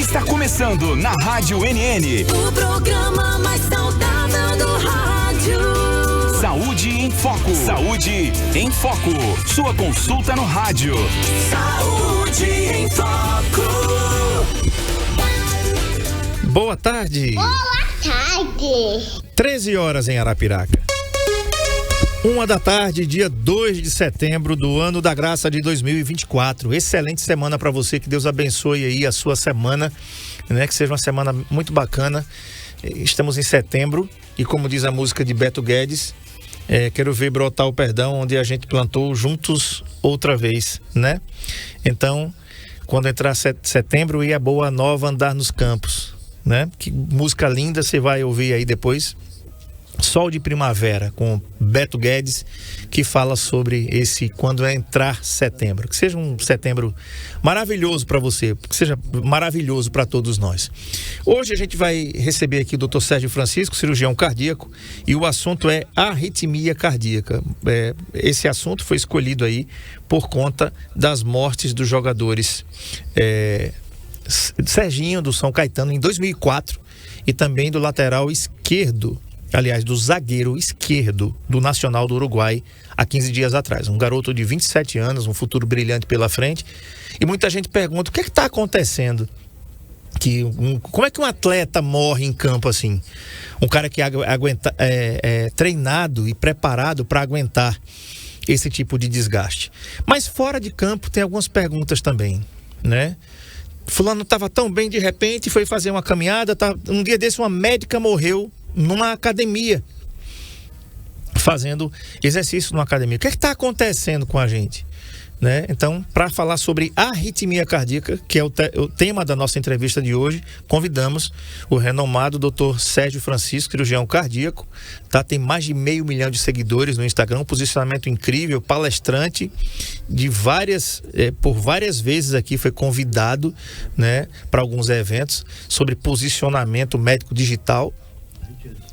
Está começando na Rádio NN. O programa mais saudável do rádio. Saúde em Foco. Saúde em Foco. Sua consulta no rádio. Saúde em Foco. Boa tarde. Boa tarde. 13 horas em Arapiraca. 1h da tarde, dia 2 de setembro do ano da graça de 2024. Excelente semana para você, que Deus abençoe aí a sua semana, né? Que seja uma semana muito bacana. Estamos em setembro e, como diz a música de Beto Guedes, quero ver brotar o perdão onde a gente plantou juntos outra vez, né? Então, quando entrar setembro, e a boa nova andar nos campos, né? Que música linda você vai ouvir aí depois. Sol de Primavera, com Beto Guedes, que fala sobre esse quando entrar setembro. Que seja um setembro maravilhoso para você, que seja maravilhoso para todos nós. Hoje a gente vai receber aqui o Dr. Sérgio Francisco, cirurgião cardíaco, e o assunto é arritmia cardíaca. Esse assunto foi escolhido aí por conta das mortes dos jogadores Serginho do São Caetano em 2004 e também do lateral esquerdo, aliás, do zagueiro esquerdo do Nacional do Uruguai há 15 dias atrás. Um garoto de 27 anos, um futuro brilhante pela frente. E muita gente pergunta, o que está acontecendo? Como é que um atleta morre em campo assim? Um cara que é treinado e preparado para aguentar esse tipo de desgaste. Mas fora de campo tem algumas perguntas também, né? Fulano estava tão bem, de repente foi fazer uma caminhada, um dia desse uma médica morreu numa academia, fazendo exercício numa academia. O que está acontecendo com a gente, né? Então, para falar sobre arritmia cardíaca, que é o tema da nossa entrevista de hoje, convidamos o renomado Dr. Sérgio Francisco, cirurgião cardíaco, tá? Tem mais de 500 mil de seguidores no Instagram, um posicionamento incrível, palestrante por várias vezes aqui foi convidado, né, para alguns eventos sobre posicionamento médico digital,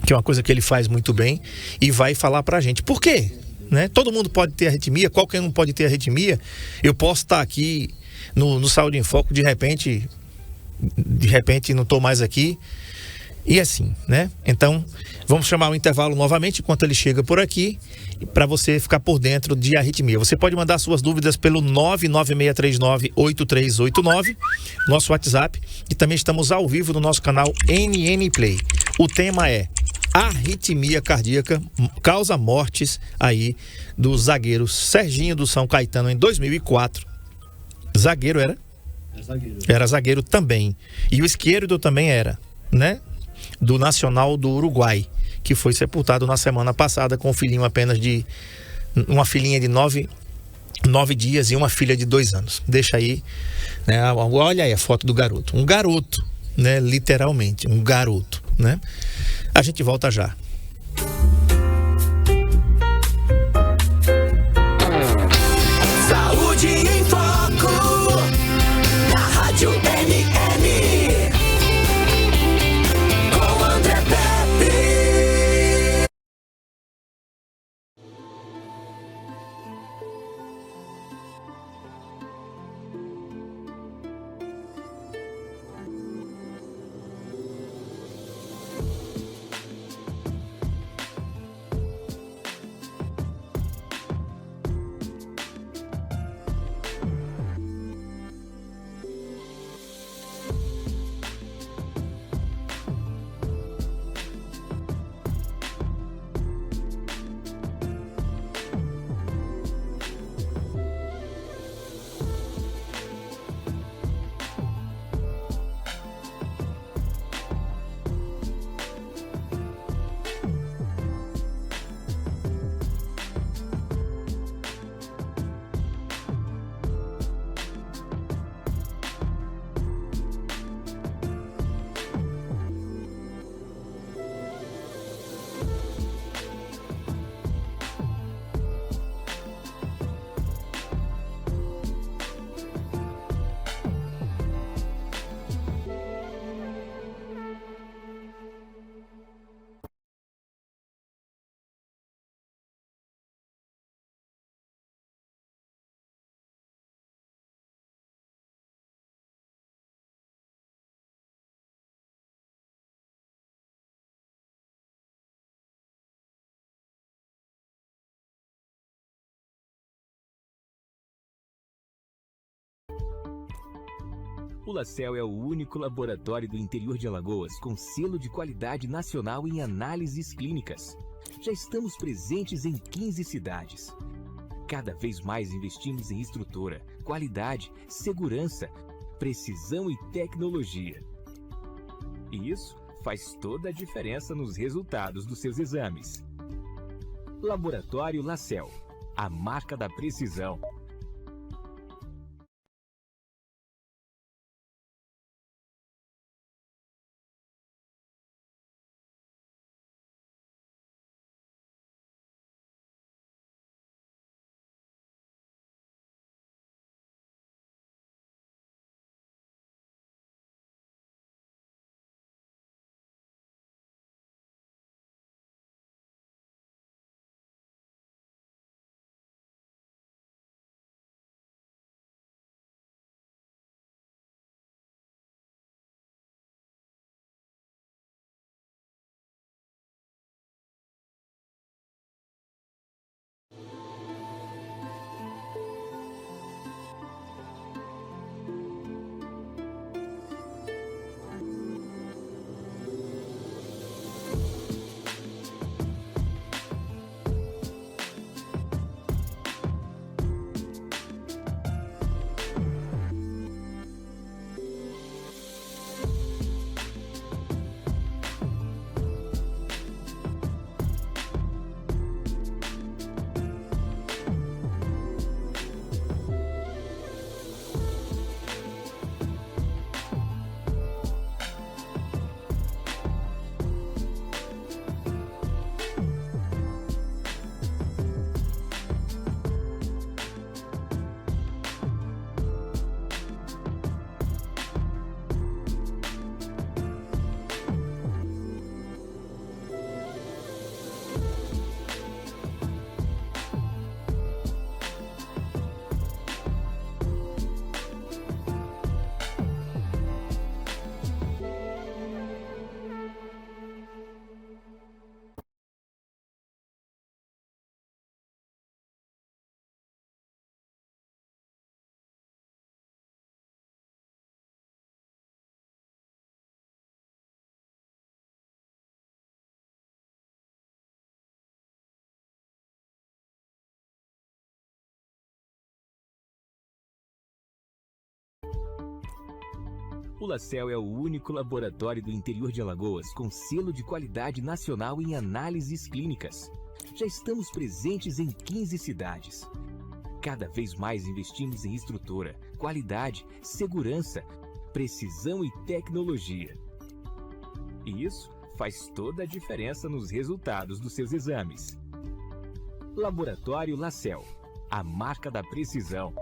que é uma coisa que ele faz muito bem, e vai falar pra gente. Por quê? Né? Todo mundo pode ter arritmia, qualquer um pode ter arritmia. Eu posso estar aqui no Saúde em Foco, de repente não estou mais aqui. E assim, né? Então, vamos chamar o intervalo novamente enquanto ele chega por aqui, para você ficar por dentro de arritmia. Você pode mandar suas dúvidas pelo 99639-8389, nosso WhatsApp, e também estamos ao vivo no nosso canal NN Play. O tema é arritmia cardíaca causa mortes aí do zagueiro Serginho do São Caetano em 2004. Zagueiro era? Era zagueiro também. E o esquerdo também era, né? Do Nacional do Uruguai, que foi sepultado na semana passada com um filhinho apenas de... uma filhinha de 9 dias e uma filha de 2 anos. Deixa aí, né? Olha aí a foto do garoto. Um garoto, né? Literalmente, um garoto, né? A gente volta já. Saúde em Foco. Na Rádio NN. Com André Pepe. O LaCell é o único laboratório do interior de Alagoas com selo de qualidade nacional em análises clínicas. Já estamos presentes em 15 cidades. Cada vez mais investimos em estrutura, qualidade, segurança, precisão e tecnologia. E isso faz toda a diferença nos resultados dos seus exames. Laboratório LaCell, a marca da precisão. O LaCell é o único laboratório do interior de Alagoas com selo de qualidade nacional em análises clínicas. Já estamos presentes em 15 cidades. Cada vez mais investimos em estrutura, qualidade, segurança, precisão e tecnologia. E isso faz toda a diferença nos resultados dos seus exames. Laboratório LaCell, a marca da precisão.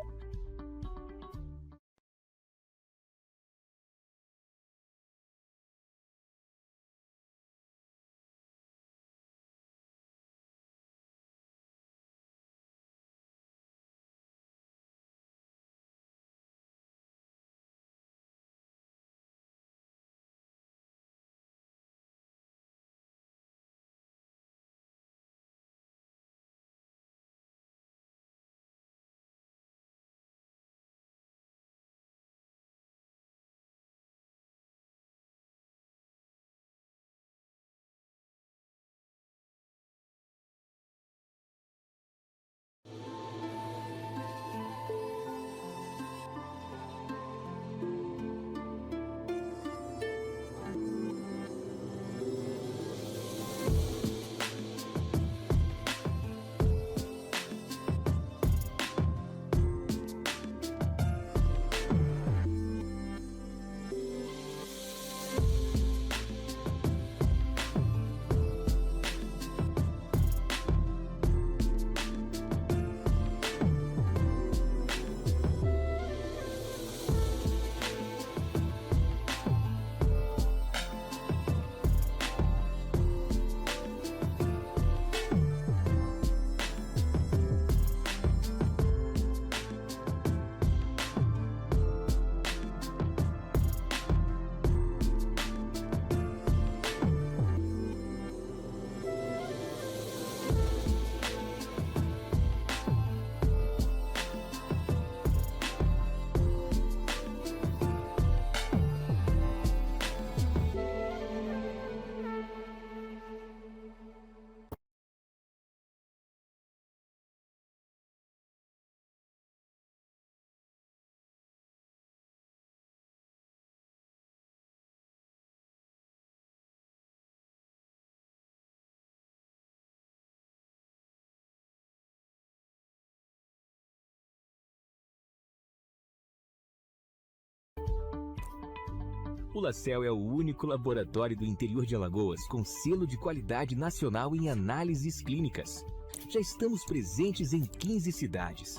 O LaCell é o único laboratório do interior de Alagoas com selo de qualidade nacional em análises clínicas. Já estamos presentes em 15 cidades.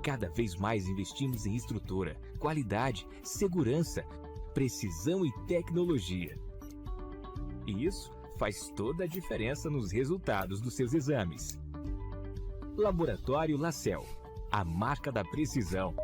Cada vez mais investimos em estrutura, qualidade, segurança, precisão e tecnologia. E isso faz toda a diferença nos resultados dos seus exames. Laboratório LaCell, a marca da precisão.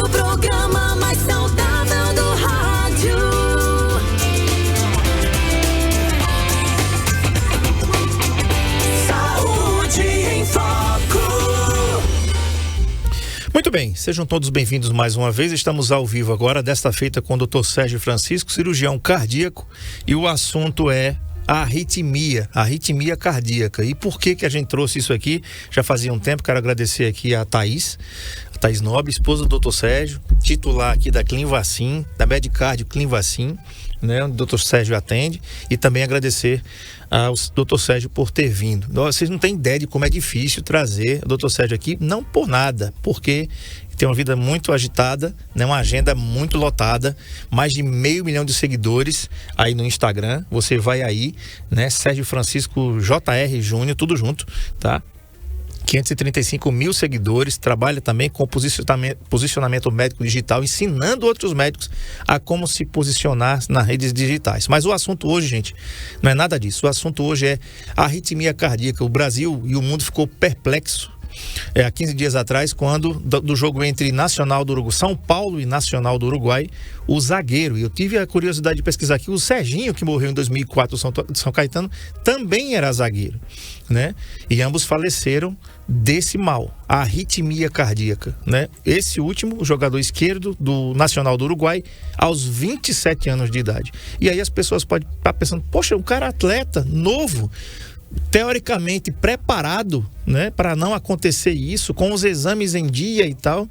O programa mais saudável do rádio. Saúde em Foco. Muito bem, sejam todos bem-vindos mais uma vez. Estamos ao vivo agora, desta feita, com o Dr. Sérgio Francisco, cirurgião cardíaco, e o assunto é a arritmia cardíaca. E por que a gente trouxe isso aqui? Já fazia um tempo. Quero agradecer aqui a Thaís Nobre, esposa do Dr. Sérgio, titular aqui da Clinvacin, da Medcardio Clinvacin, né, onde o Dr. Sérgio atende, e também agradecer ao Dr. Sérgio por ter vindo. Vocês não têm ideia de como é difícil trazer o Dr. Sérgio aqui, não por nada, porque tem uma vida muito agitada, né, uma agenda muito lotada, mais de 500 mil de seguidores aí no Instagram. Você vai aí, né, Sérgio Francisco JR Júnior, tudo junto, tá? 535 mil seguidores, trabalha também com posicionamento médico digital, ensinando outros médicos a como se posicionar nas redes digitais. Mas o assunto hoje, gente, não é nada disso. O assunto hoje é a arritmia cardíaca. O Brasil e o mundo ficou perplexo há 15 dias atrás, quando do jogo entre Nacional do Uruguai, São Paulo e Nacional do Uruguai, o zagueiro, e eu tive a curiosidade de pesquisar aqui, o Serginho, que morreu em 2004 no São Caetano, também era zagueiro, né? E ambos faleceram desse mal, a arritmia cardíaca, né? Esse último, o jogador esquerdo do Nacional do Uruguai, aos 27 anos de idade. E aí as pessoas podem estar pensando, poxa, um cara atleta, novo, teoricamente preparado, né, para não acontecer isso, com os exames em dia e tal,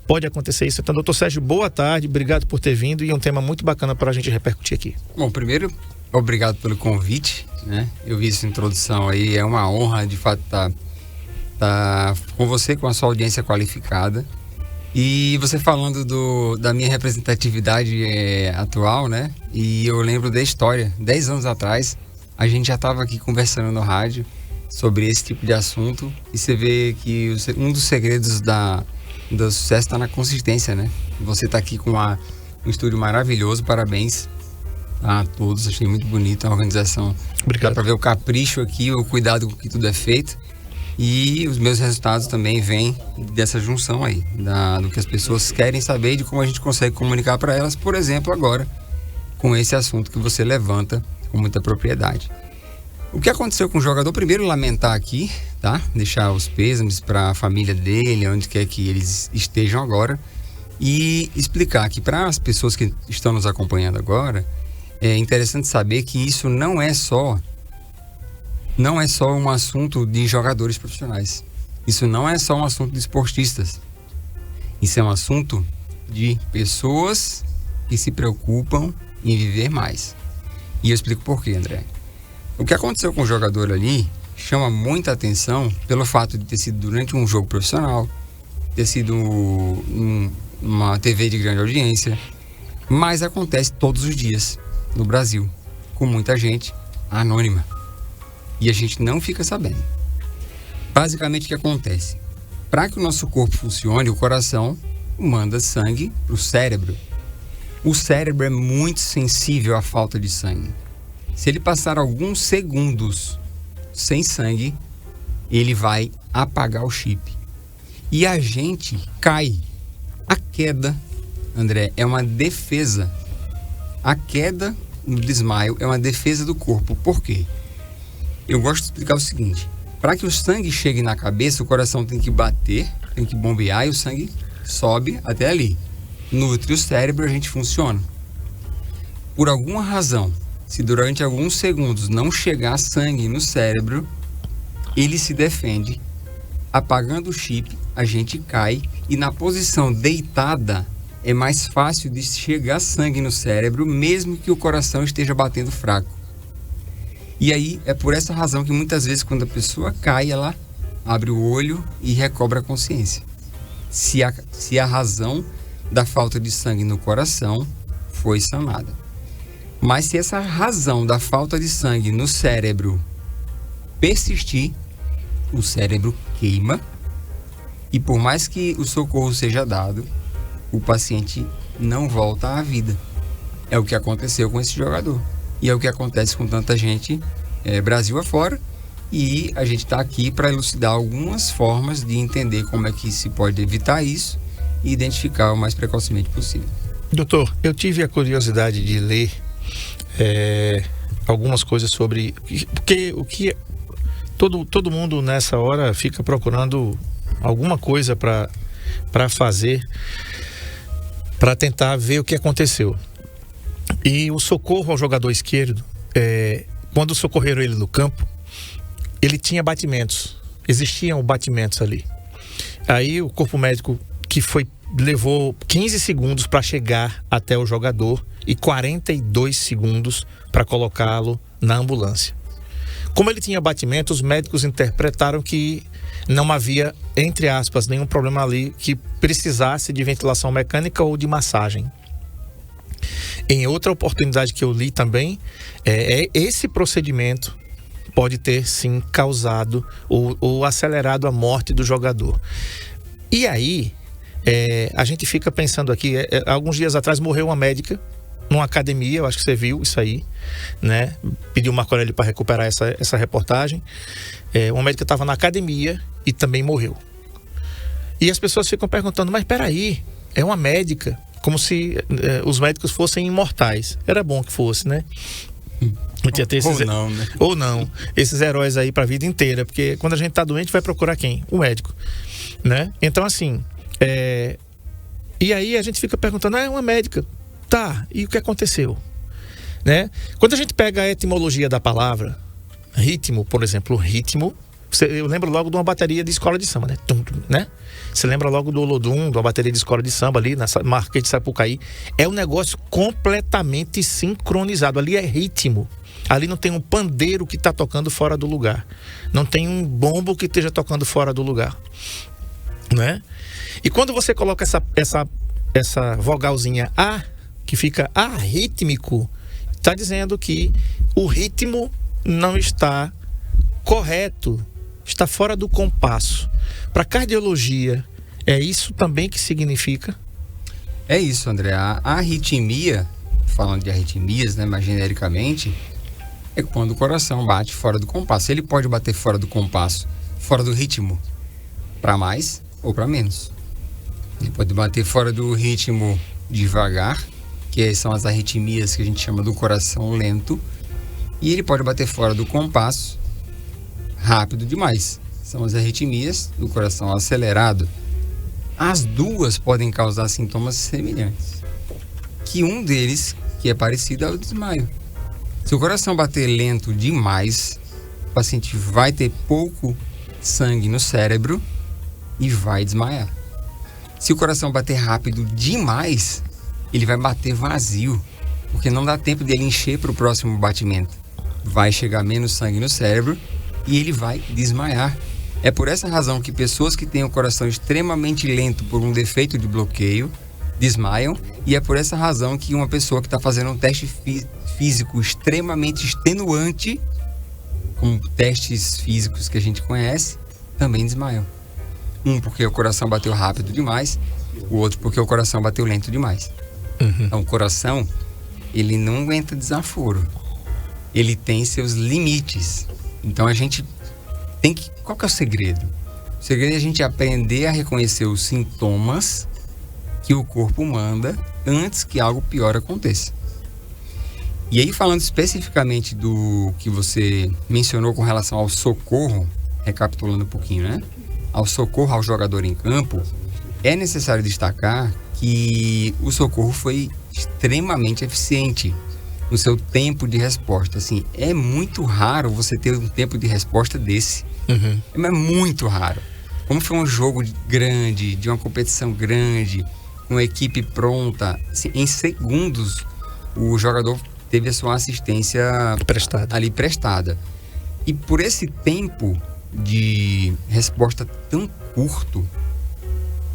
pode acontecer isso. Então, doutor Sérgio, boa tarde, obrigado por ter vindo, e é um tema muito bacana para a gente repercutir aqui. Bom, primeiro, obrigado pelo convite, né? Eu vi essa introdução aí, é uma honra de fato estar com você, com a sua audiência qualificada, e você falando da minha representatividade atual, né? E eu lembro da história, 10 anos atrás, a gente já estava aqui conversando no rádio sobre esse tipo de assunto, e você vê que um dos segredos do sucesso está na consistência, né? Você está aqui com um estúdio maravilhoso, parabéns a todos, achei muito bonito a organização. Obrigado. Dá para ver o capricho aqui, o cuidado com que tudo é feito, e os meus resultados também vêm dessa junção aí, do que as pessoas querem saber e de como a gente consegue comunicar para elas, por exemplo, agora, com esse assunto que você levanta com muita propriedade. O que aconteceu com o jogador? Primeiro, lamentar aqui, tá? Deixar os pêsames para a família dele, onde quer que eles estejam agora, e explicar que para as pessoas que estão nos acompanhando agora, é interessante saber que isso não é só um assunto de jogadores profissionais. Isso não é só um assunto de esportistas. Isso é um assunto de pessoas que se preocupam em viver mais. E eu explico por quê, André. O que aconteceu com o jogador ali chama muita atenção pelo fato de ter sido durante um jogo profissional, ter sido uma TV de grande audiência, mas acontece todos os dias no Brasil, com muita gente anônima. E a gente não fica sabendo. Basicamente o que acontece? Para que o nosso corpo funcione, o coração manda sangue para o cérebro. O cérebro é muito sensível à falta de sangue. Se ele passar alguns segundos sem sangue, ele vai apagar o chip. E a gente cai. A queda, André, é uma defesa. A queda no desmaio é uma defesa do corpo. Por quê? Eu gosto de explicar o seguinte. Para que o sangue chegue na cabeça, o coração tem que bater, tem que bombear e o sangue sobe até ali. Nutre o cérebro, a gente funciona. Por alguma razão, se durante alguns segundos não chegar sangue no cérebro, ele se defende. Apagando o chip, a gente cai e na posição deitada é mais fácil de chegar sangue no cérebro, mesmo que o coração esteja batendo fraco. E aí é por essa razão que muitas vezes quando a pessoa cai, ela abre o olho e recobra a consciência. Se a razão da falta de sangue no coração foi sanada. Mas se essa razão da falta de sangue no cérebro persistir, o cérebro queima e por mais que o socorro seja dado, o paciente não volta à vida. É o que aconteceu com esse jogador. E é o que acontece com tanta gente Brasil afora. E a gente está aqui para elucidar algumas formas de entender como é que se pode evitar isso e identificar o mais precocemente possível. Doutor, eu tive a curiosidade de ler algumas coisas sobre... Porque o que todo mundo nessa hora fica procurando alguma coisa para fazer, para tentar ver o que aconteceu. E o socorro ao jogador esquerdo, quando socorreram ele no campo, ele tinha batimentos, existiam batimentos ali. Aí o corpo médico levou 15 segundos para chegar até o jogador e 42 segundos para colocá-lo na ambulância. Como ele tinha batimento, os médicos interpretaram que não havia, entre aspas, nenhum problema ali que precisasse de ventilação mecânica ou de massagem. Em outra oportunidade que eu li também, esse procedimento pode ter sim causado ou acelerado a morte do jogador. E aí, a gente fica pensando aqui, alguns dias atrás morreu uma médica numa academia, eu acho que você viu isso aí, né? Pediu o Marco Aurélio para recuperar essa reportagem. Uma médica estava na academia e também morreu. E as pessoas ficam perguntando, mas peraí, é uma médica, como se os médicos fossem imortais. Era bom que fosse, né? Ou não, né? Ou não, esses heróis aí para a vida inteira, porque quando a gente tá doente vai procurar quem? O médico, né? Então assim, e aí a gente fica perguntando, é uma médica, tá, e o que aconteceu? Né? Quando a gente pega a etimologia da palavra ritmo, por exemplo, ritmo, eu lembro logo de uma bateria de escola de samba, né? Né? Você lembra logo do Olodum, de uma bateria de escola de samba ali na Marquês de Sapucaí. É um negócio completamente sincronizado, ali é ritmo. Ali não tem um pandeiro que está tocando fora do lugar, não tem um bombo que esteja tocando fora do lugar, né? E quando você coloca essa vogalzinha A, que fica arrítmico, está dizendo que o ritmo não está correto, está fora do compasso. Para cardiologia, é isso também que significa? É isso, André. A arritmia, falando de arritmias, né, mais genericamente, é quando o coração bate fora do compasso. Ele pode bater fora do compasso, fora do ritmo, para mais ou para menos. Ele pode bater fora do ritmo devagar, que são as arritmias que a gente chama do coração lento, e ele pode bater fora do compasso rápido demais. São as arritmias do coração acelerado. As duas podem causar sintomas semelhantes, que um deles, que é parecido, é o desmaio. Se o coração bater lento demais, o paciente vai ter pouco sangue no cérebro e vai desmaiar. Se o coração bater rápido demais, ele vai bater vazio, porque não dá tempo dele encher para o próximo batimento. Vai chegar menos sangue no cérebro e ele vai desmaiar. É por essa razão que pessoas que têm o coração extremamente lento por um defeito de bloqueio desmaiam, e é por essa razão que uma pessoa que está fazendo um teste físico extremamente extenuante, como testes físicos que a gente conhece, também desmaiam. Um porque o coração bateu rápido demais, o outro porque o coração bateu lento demais. Então o coração, ele não aguenta desaforo, ele tem seus limites. Então a gente tem que... Qual que é o segredo? O segredo é a gente aprender a reconhecer os sintomas que o corpo manda antes que algo pior aconteça. E aí, falando especificamente do que você mencionou com relação ao socorro, recapitulando um pouquinho, né? Ao socorro ao jogador em campo, é necessário destacar que o socorro foi extremamente eficiente no seu tempo de resposta. Assim, é muito raro você ter um tempo de resposta desse. É muito raro. Como foi um jogo grande, de uma competição grande, uma equipe pronta, assim, em segundos o jogador teve a sua assistência prestada. E por esse tempo de resposta tão curto,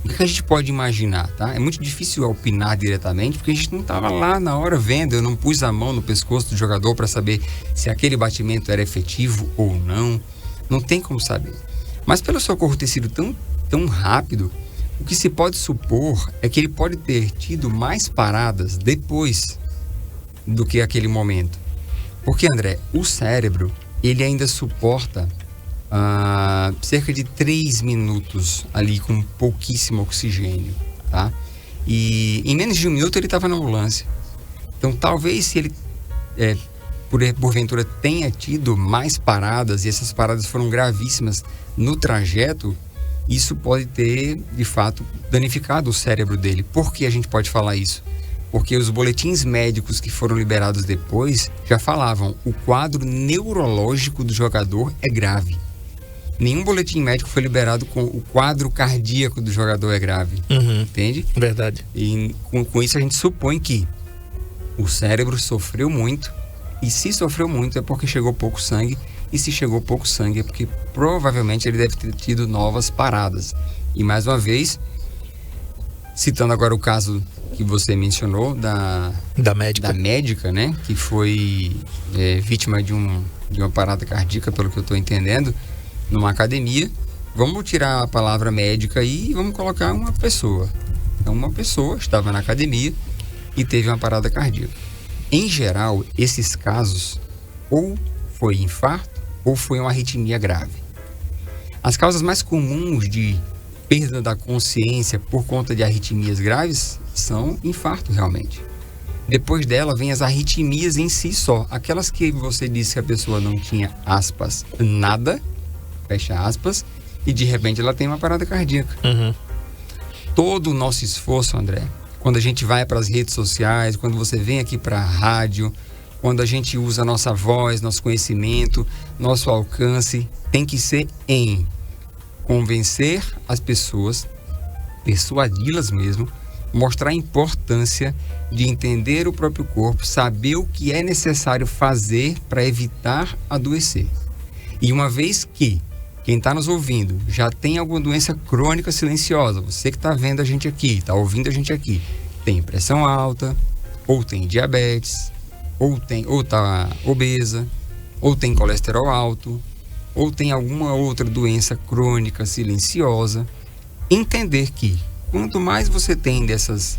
o que a gente pode imaginar, tá? É muito difícil opinar diretamente, porque a gente não estava lá na hora vendo. Eu não pus a mão no pescoço do jogador para saber se aquele batimento era efetivo ou não. Não tem como saber. Mas pelo socorro ter sido tão rápido, o que se pode supor é que ele pode ter tido mais paradas depois do que aquele momento. Porque, André, o cérebro, ele ainda suporta cerca de 3 minutos ali com pouquíssimo oxigênio, tá? E em menos de 1 minuto ele estava na ambulância. Então talvez se ele porventura tenha tido mais paradas, e essas paradas foram gravíssimas no trajeto, isso pode ter de fato danificado o cérebro dele. Por que a gente pode falar isso? Porque os boletins médicos que foram liberados depois já falavam: o quadro neurológico do jogador é grave. Nenhum boletim médico foi liberado com o quadro cardíaco do jogador é grave. Entende? Verdade. E com isso a gente supõe que o cérebro sofreu muito, e se sofreu muito é porque chegou pouco sangue, e se chegou pouco sangue é porque provavelmente ele deve ter tido novas paradas. E mais uma vez, citando agora o caso que você mencionou da médica, né, que foi vítima de uma parada cardíaca, pelo que eu estou entendendo, numa academia. Vamos tirar a palavra médica e vamos colocar uma pessoa. Então, uma pessoa estava na academia e teve uma parada cardíaca. Em geral, esses casos ou foi infarto ou foi uma arritmia grave. As causas mais comuns de perda da consciência por conta de arritmias graves são infarto, realmente. Depois dela vem as arritmias em si só, aquelas que você disse que a pessoa não tinha, aspas, nada, fecha aspas, e de repente ela tem uma parada cardíaca. Todo o nosso esforço, André, quando a gente vai para as redes sociais, quando você vem aqui para a rádio, quando a gente usa a nossa voz, nosso conhecimento, nosso alcance, tem que ser em convencer as pessoas, persuadi-las mesmo, mostrar a importância de entender o próprio corpo, saber o que é necessário fazer para evitar adoecer. E uma vez que quem está nos ouvindo já tem alguma doença crônica silenciosa, você que está vendo a gente aqui, está ouvindo a gente aqui, tem pressão alta, ou tem diabetes, ou está obesa, ou tem colesterol alto, ou tem alguma outra doença crônica silenciosa, entender que quanto mais você tem dessas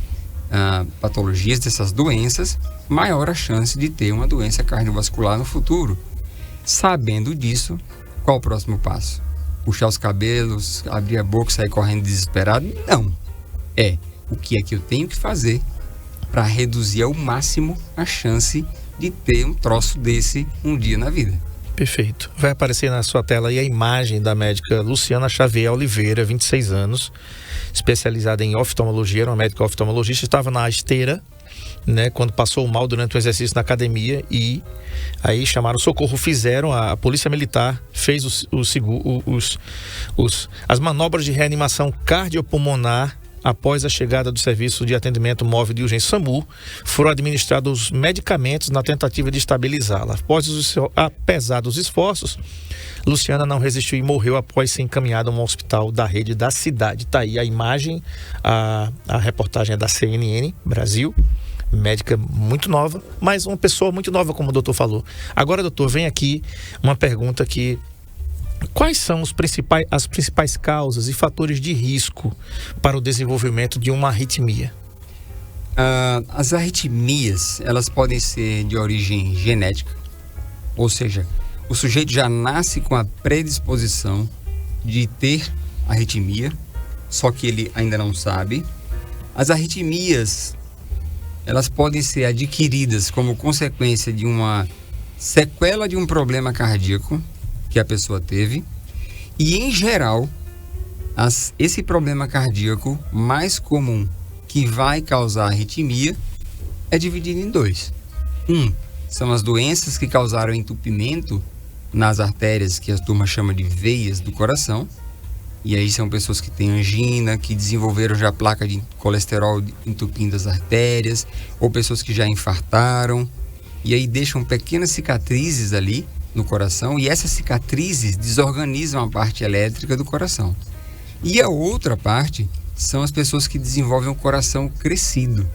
patologias, dessas doenças, maior a chance de ter uma doença cardiovascular no futuro. Sabendo disso, qual o próximo passo? Puxar os cabelos, abrir a boca e sair correndo desesperado? Não. O que é que eu tenho que fazer para reduzir ao máximo a chance de ter um troço desse um dia na vida. Perfeito. Vai aparecer na sua tela aí a imagem da médica Luciana Xavier Oliveira, 26 anos, especializada em oftalmologia, era uma médica oftalmologista, estava na esteira, né, quando passou mal durante o exercício na academia, e aí chamaram o socorro, fizeram, a polícia militar fez as manobras de reanimação cardiopulmonar. Após a chegada do serviço de atendimento móvel de urgência SAMU, foram administrados medicamentos na tentativa de estabilizá-la. Apesar dos esforços, Luciana não resistiu e morreu após ser encaminhada a um hospital da rede da cidade. Tá aí a imagem, a reportagem é da CNN Brasil, médica muito nova, mas uma pessoa muito nova, como o doutor falou. Agora, doutor, vem aqui uma pergunta que... Quais são as principais causas e fatores de risco para o desenvolvimento de uma arritmia? As arritmias, elas podem ser de origem genética, ou seja, o sujeito já nasce com a predisposição de ter arritmia, só que ele ainda não sabe. As arritmias, elas podem ser adquiridas como consequência de uma sequela de um problema cardíaco que a pessoa teve, e em geral esse problema cardíaco mais comum que vai causar arritmia é dividido em dois. São as doenças que causaram entupimento nas artérias, que a turma chama de veias do coração. E aí são pessoas que têm angina, que desenvolveram já placa de colesterol entupindo as artérias, ou pessoas que já infartaram, e aí deixam pequenas cicatrizes ali no coração, e essas cicatrizes desorganizam a parte elétrica do coração. E a outra parte são as pessoas que desenvolvem um coração crescido.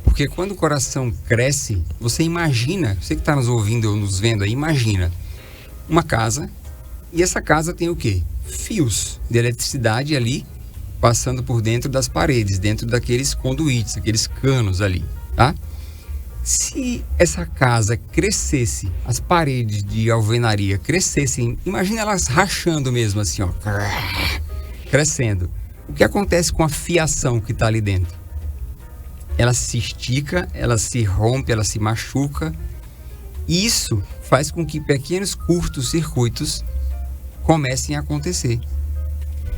Porque quando o coração cresce, você imagina, você que está nos ouvindo ou nos vendo aí, imagina uma casa, e essa casa tem o quê? Fios de eletricidade ali, passando por dentro das paredes, dentro daqueles conduítes, aqueles canos ali, tá? Se essa casa crescesse, as paredes de alvenaria crescessem, imagina elas rachando mesmo assim, ó, crescendo. O que acontece com a fiação que está ali dentro? Ela se estica, ela se rompe, ela se machuca. E isso faz com que pequenos curtos-circuitos comecem a acontecer.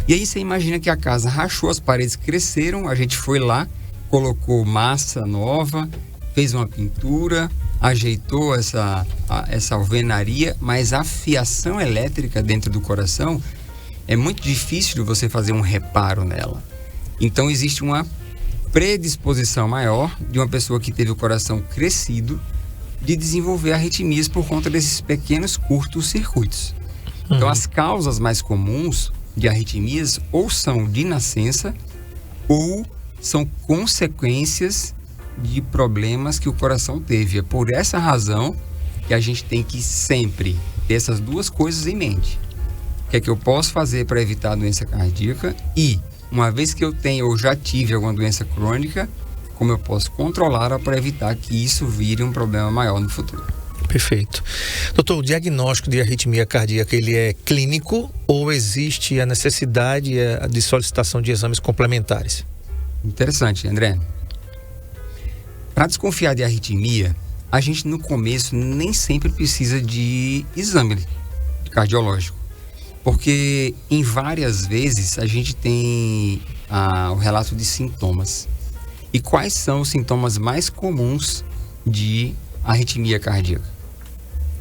E aí você imagina que a casa rachou, as paredes cresceram, a gente foi lá, colocou massa nova, fez uma pintura, ajeitou essa alvenaria, mas a fiação elétrica dentro do coração é muito difícil de você fazer um reparo nela. Então existe uma predisposição maior de uma pessoa que teve o coração crescido de desenvolver arritmias por conta desses pequenos curtos-circuitos. Então as causas mais comuns de arritmias ou são de nascença ou são consequências de problemas que o coração teve. É por essa razão que a gente tem que sempre ter essas duas coisas em mente. O que é que eu posso fazer para evitar a doença cardíaca? E, uma vez que eu tenho ou já tive alguma doença crônica, como eu posso controlar para evitar que isso vire um problema maior no futuro. Perfeito. Doutor, o diagnóstico de arritmia cardíaca, ele é clínico ou existe a necessidade de solicitação de exames complementares? Interessante, André. Para desconfiar de arritmia, a gente no começo nem sempre precisa de exame cardiológico. Porque em várias vezes a gente tem o relato de sintomas. E quais são os sintomas mais comuns de arritmia cardíaca?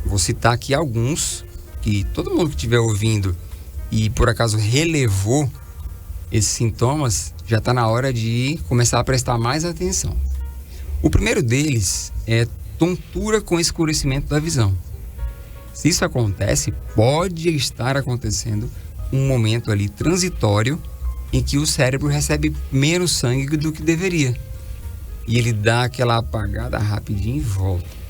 Vou citar aqui alguns que todo mundo que estiver ouvindo e por acaso relevou esses sintomas, já está na hora de começar a prestar mais atenção. O primeiro deles é tontura com escurecimento da visão. Se isso acontece, pode estar acontecendo um momento ali transitório em que o cérebro recebe menos sangue do que deveria. E ele dá aquela apagada rapidinho e volta.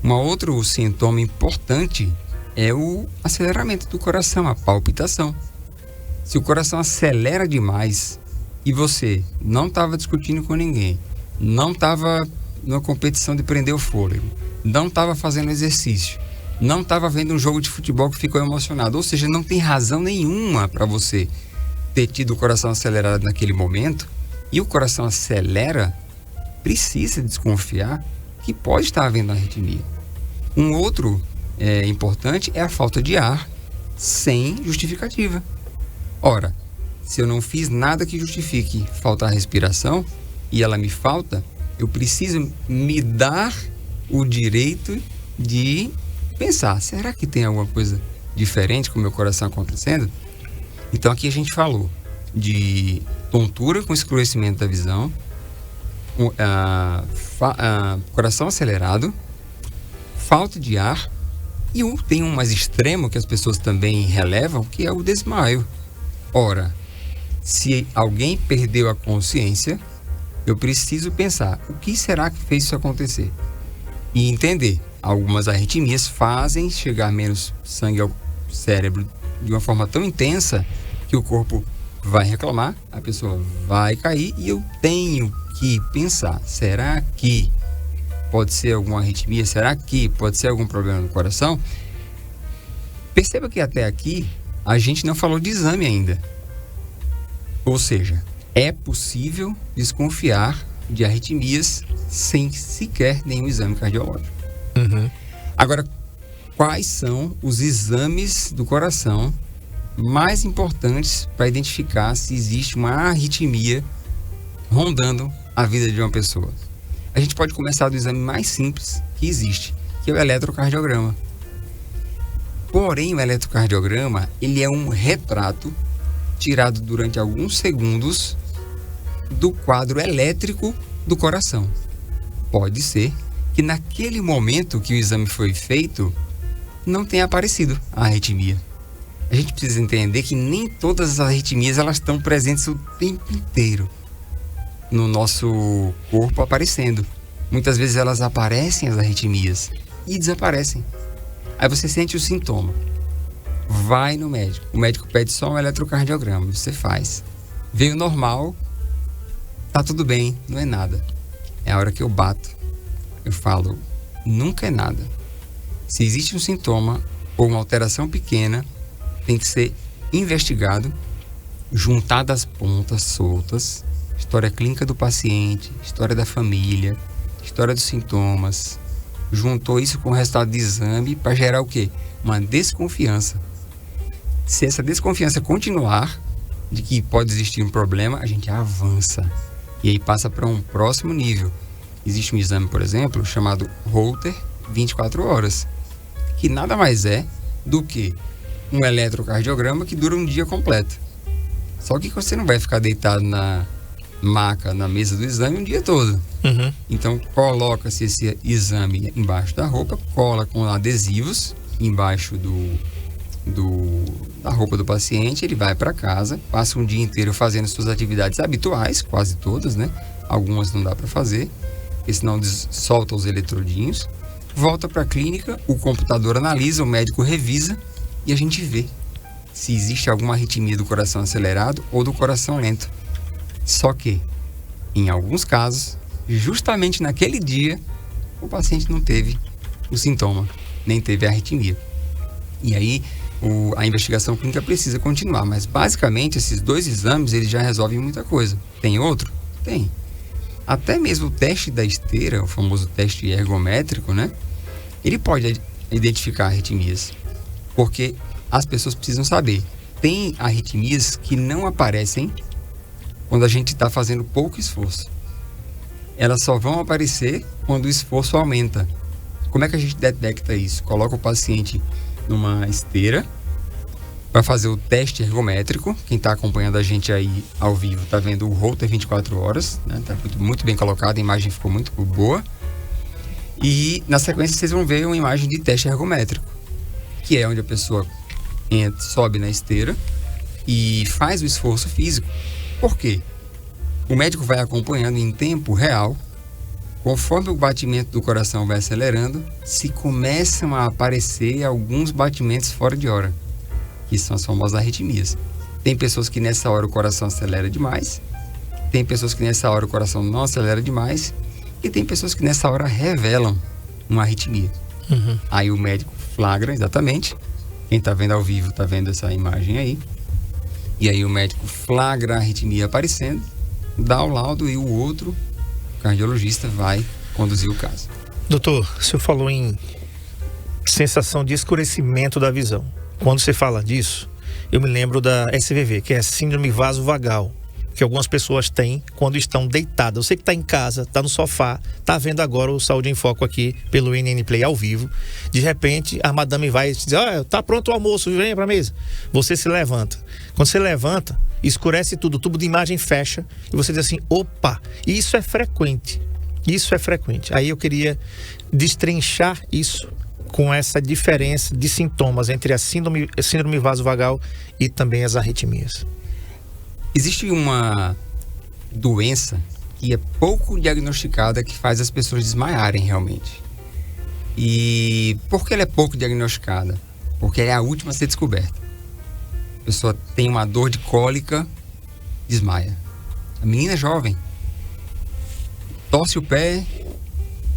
Um outro sintoma importante é o aceleramento do coração, a palpitação. Se o coração acelera demais e você não estava discutindo com ninguém, não estava numa competição de prender o fôlego, não estava fazendo exercício, não estava vendo um jogo de futebol que ficou emocionado, ou seja, não tem razão nenhuma para você ter tido o coração acelerado naquele momento, e o coração acelera, precisa desconfiar que pode estar havendo arritmia. Um outro importante é a falta de ar sem justificativa. Ora, se eu não fiz nada que justifique faltar respiração e ela me falta, eu preciso me dar o direito de pensar, será que tem alguma coisa diferente com o meu coração acontecendo? Então aqui a gente falou de tontura com escurecimento da visão, coração acelerado, falta de ar e tem um mais extremo que as pessoas também relevam, que é o desmaio. Ora, se alguém perdeu a consciência, eu preciso pensar, o que será que fez isso acontecer? E entender, algumas arritmias fazem chegar menos sangue ao cérebro de uma forma tão intensa que o corpo vai reclamar, a pessoa vai cair e eu tenho que pensar, será que pode ser alguma arritmia? Será que pode ser algum problema no coração? Perceba que até aqui a gente não falou de exame ainda. Ou seja, é possível desconfiar de arritmias sem sequer nenhum exame cardiológico. Agora, quais são os exames do coração mais importantes para identificar se existe uma arritmia rondando a vida de uma pessoa. A gente pode começar do exame mais simples que existe, que é o eletrocardiograma. Porém, o eletrocardiograma, ele é um retrato tirado durante alguns segundos do quadro elétrico do coração. Pode ser que naquele momento que o exame foi feito, não tenha aparecido a arritmia. A gente precisa entender que nem todas as arritmias elas estão presentes o tempo inteiro no nosso corpo aparecendo. Muitas vezes elas aparecem, as arritmias, e desaparecem. Aí você sente o sintoma. Vai no médico. O médico pede só um eletrocardiograma. Você faz. Veio normal. Tá tudo bem. Não é nada. É a hora que eu bato. Eu falo, nunca é nada. Se existe um sintoma ou uma alteração pequena, tem que ser investigado, juntado as pontas soltas, história clínica do paciente, história da família, história dos sintomas, juntou isso com o resultado de exame para gerar o quê? Uma desconfiança. Se essa desconfiança continuar, de que pode existir um problema, a gente avança e aí passa para um próximo nível. Existe um exame, por exemplo, chamado Holter 24 horas, que nada mais é do que um eletrocardiograma que dura um dia completo. Só que você não vai ficar deitado na maca, na mesa do exame um dia todo. Uhum. Então, coloca-se esse exame embaixo da roupa, cola com adesivos embaixo da roupa do paciente, ele vai para casa, passa um dia inteiro fazendo suas atividades habituais, quase todas, né? Algumas não dá para fazer, porque senão solta os eletrodinhos, volta para a clínica, o computador analisa, o médico revisa e a gente vê se existe alguma arritmia do coração acelerado ou do coração lento. Só que, em alguns casos, justamente naquele dia, o paciente não teve o sintoma, nem teve a arritmia. E aí, a investigação clínica precisa continuar, mas basicamente esses dois exames eles já resolvem muita coisa. Tem outro? Tem. Até mesmo o teste da esteira, o famoso teste ergométrico, né? Ele pode identificar arritmias, porque as pessoas precisam saber. Tem arritmias que não aparecem quando a gente está fazendo pouco esforço. Elas só vão aparecer quando o esforço aumenta. Como é que a gente detecta isso? Coloca o paciente numa esteira para fazer o teste ergométrico. Quem está acompanhando a gente aí ao vivo está vendo o Holter 24 horas, né? Tá muito bem colocado, a imagem ficou muito boa. E na sequência vocês vão ver uma imagem de teste ergométrico, que é onde a pessoa sobe na esteira e faz o esforço físico. Por quê? O médico vai acompanhando em tempo real, conforme o batimento do coração vai acelerando, se começam a aparecer alguns batimentos fora de hora, que são as famosas arritmias. Tem pessoas que nessa hora o coração acelera demais, tem pessoas que nessa hora o coração não acelera demais, e tem pessoas que nessa hora revelam uma arritmia. Uhum. Aí o médico flagra, exatamente, quem está vendo ao vivo está vendo essa imagem aí, e aí o médico flagra a arritmia aparecendo, dá o laudo e o outro cardiologista vai conduzir o caso. Doutor, o senhor falou em sensação de escurecimento da visão. Quando você fala disso, eu me lembro da SVV, que é síndrome vasovagal, que algumas pessoas têm quando estão deitadas. Você que está em casa, está no sofá, está vendo agora o Saúde em Foco aqui pelo NN Play ao vivo. De repente, a madame vai te dizer, tá pronto o almoço, venha para a mesa. Você se levanta. Quando você levanta, escurece tudo, o tubo de imagem fecha e você diz assim, opa, isso é frequente. Isso é frequente. Aí eu queria destrinchar isso com essa diferença de sintomas entre a síndrome vasovagal e também as arritmias. Existe uma doença que é pouco diagnosticada que faz as pessoas desmaiarem realmente. E por que ela é pouco diagnosticada? Porque ela é a última a ser descoberta. A pessoa tem uma dor de cólica, desmaia. A menina é jovem, torce o pé,